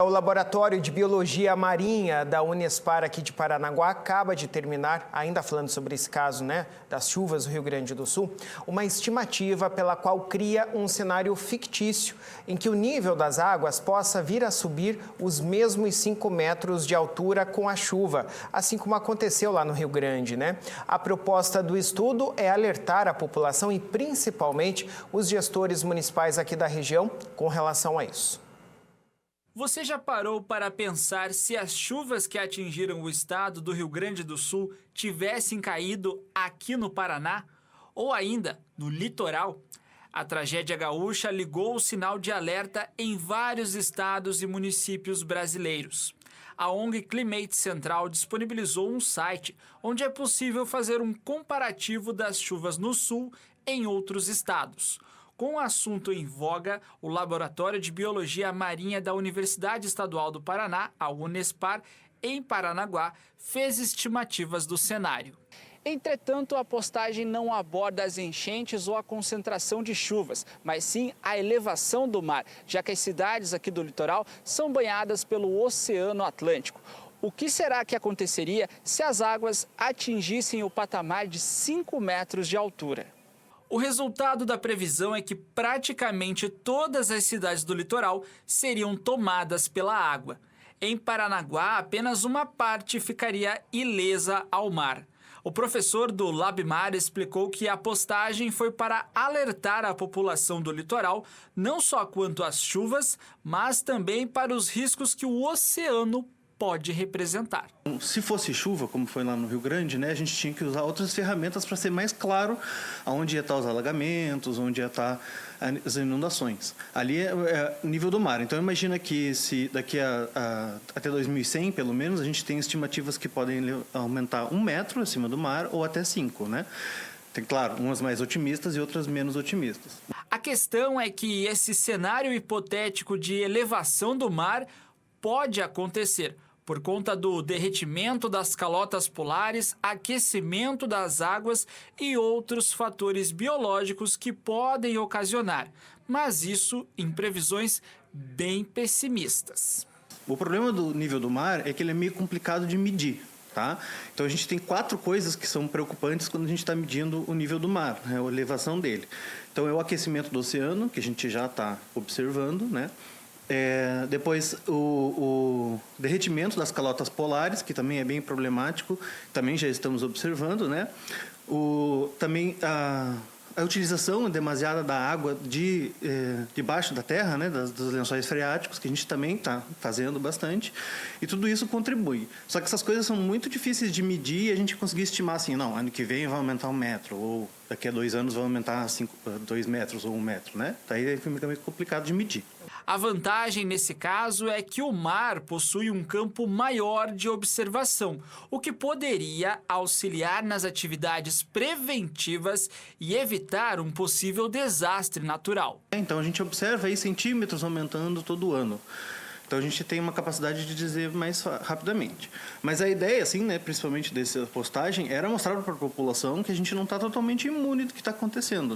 o Laboratório de Biologia Marinha da Unespar aqui de Paranaguá acaba de terminar, ainda falando sobre esse caso, das chuvas do Rio Grande do Sul, uma estimativa pela qual cria um cenário fictício em que o nível das águas possa vir a subir os mesmos 5 metros de altura com a chuva, assim como aconteceu lá no Rio Grande, A proposta do estudo é alertar a população e principalmente os gestores municipais aqui da região com relação a isso. Você já parou para pensar se as chuvas que atingiram o estado do Rio Grande do Sul tivessem caído aqui no Paraná ou ainda no litoral? A tragédia gaúcha ligou o sinal de alerta em vários estados e municípios brasileiros. A ONG Climate Central disponibilizou um site onde é possível fazer um comparativo das chuvas no sul em outros estados. Com o assunto em voga, o Laboratório de Biologia Marinha da Universidade Estadual do Paraná, a Unespar, em Paranaguá, fez estimativas do cenário. Entretanto, a postagem não aborda as enchentes ou a concentração de chuvas, mas sim a elevação do mar, já que as cidades aqui do litoral são banhadas pelo Oceano Atlântico. O que será que aconteceria se as águas atingissem o patamar de 5 metros de altura? O resultado da previsão é que praticamente todas as cidades do litoral seriam tomadas pela água. Em Paranaguá, apenas uma parte ficaria ilesa ao mar. O professor do LabMar explicou que a postagem foi para alertar a população do litoral não só quanto às chuvas, mas também para os riscos que o oceano pode representar. Se fosse chuva, como foi lá no Rio Grande, a gente tinha que usar outras ferramentas para ser mais claro aonde ia estar os alagamentos, onde ia estar as inundações. Ali é o nível do mar. Então imagina que se daqui até 2100, pelo menos, a gente tem estimativas que podem aumentar 1 metro acima do mar ou até 5, Tem, claro, umas mais otimistas e outras menos otimistas. A questão é que esse cenário hipotético de elevação do mar pode acontecer por conta do derretimento das calotas polares, aquecimento das águas e outros fatores biológicos que podem ocasionar, mas isso em previsões bem pessimistas. O problema do nível do mar é que ele é meio complicado de medir. Então a gente tem 4 coisas que são preocupantes quando a gente está medindo o nível do mar, a elevação dele. Então é o aquecimento do oceano, que a gente já está observando, depois o derretimento das calotas polares, que também é bem problemático, também já estamos observando, também a utilização demasiada da água debaixo da terra, dos lençóis freáticos, que a gente também está fazendo bastante, e tudo isso contribui. Só que essas coisas são muito difíceis de medir e a gente conseguir estimar assim, não, ano que vem vai aumentar 1 metro, ou daqui a 2 anos vai aumentar 2 metros ou 1 metro, Daí fica meio complicado de medir. A vantagem nesse caso é que o mar possui um campo maior de observação, o que poderia auxiliar nas atividades preventivas e evitar um possível desastre natural. Então a gente observa aí centímetros aumentando todo ano. Então a gente tem uma capacidade de dizer mais rapidamente. Mas a ideia, principalmente dessa postagem, era mostrar para a população que a gente não está totalmente imune do que está acontecendo,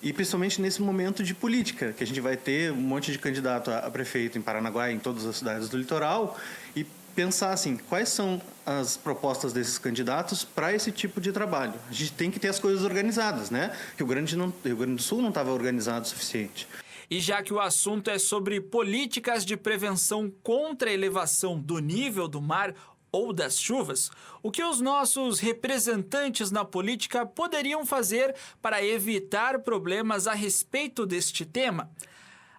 E principalmente nesse momento de política, que a gente vai ter um monte de candidato a prefeito em Paranaguá, em todas as cidades do litoral, e pensar quais são as propostas desses candidatos para esse tipo de trabalho. A gente tem que ter as coisas organizadas, Rio Grande do Sul não estava organizado o suficiente. E já que o assunto é sobre políticas de prevenção contra a elevação do nível do mar ou das chuvas, o que os nossos representantes na política poderiam fazer para evitar problemas a respeito deste tema?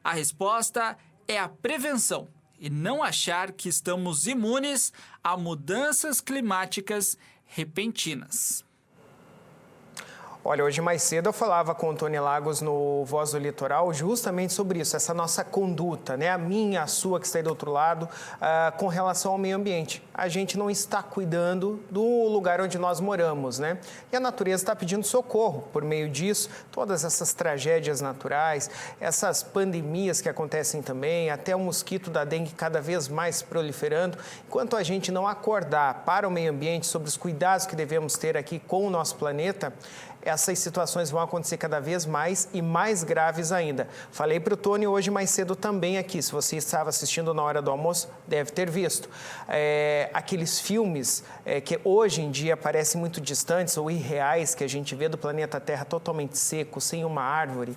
A resposta é a prevenção e não achar que estamos imunes a mudanças climáticas repentinas. Olha, hoje mais cedo eu falava com o Tony Lagos no Voz do Litoral justamente sobre isso, essa nossa conduta, a minha, a sua que está aí do outro lado, com relação ao meio ambiente. A gente não está cuidando do lugar onde nós moramos, E a natureza está pedindo socorro por meio disso, todas essas tragédias naturais, essas pandemias que acontecem também, até o mosquito da dengue cada vez mais proliferando. Enquanto a gente não acordar para o meio ambiente sobre os cuidados que devemos ter aqui com o nosso planeta, essas situações vão acontecer cada vez mais e mais graves ainda. Falei para o Tony hoje mais cedo também aqui, se você estava assistindo na hora do almoço, deve ter visto. Aqueles filmes que hoje em dia parecem muito distantes ou irreais, que a gente vê do planeta Terra totalmente seco, sem uma árvore.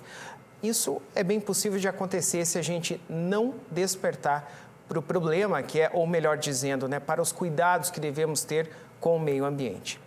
Isso é bem possível de acontecer se a gente não despertar para o problema que é, ou melhor dizendo, para os cuidados que devemos ter com o meio ambiente.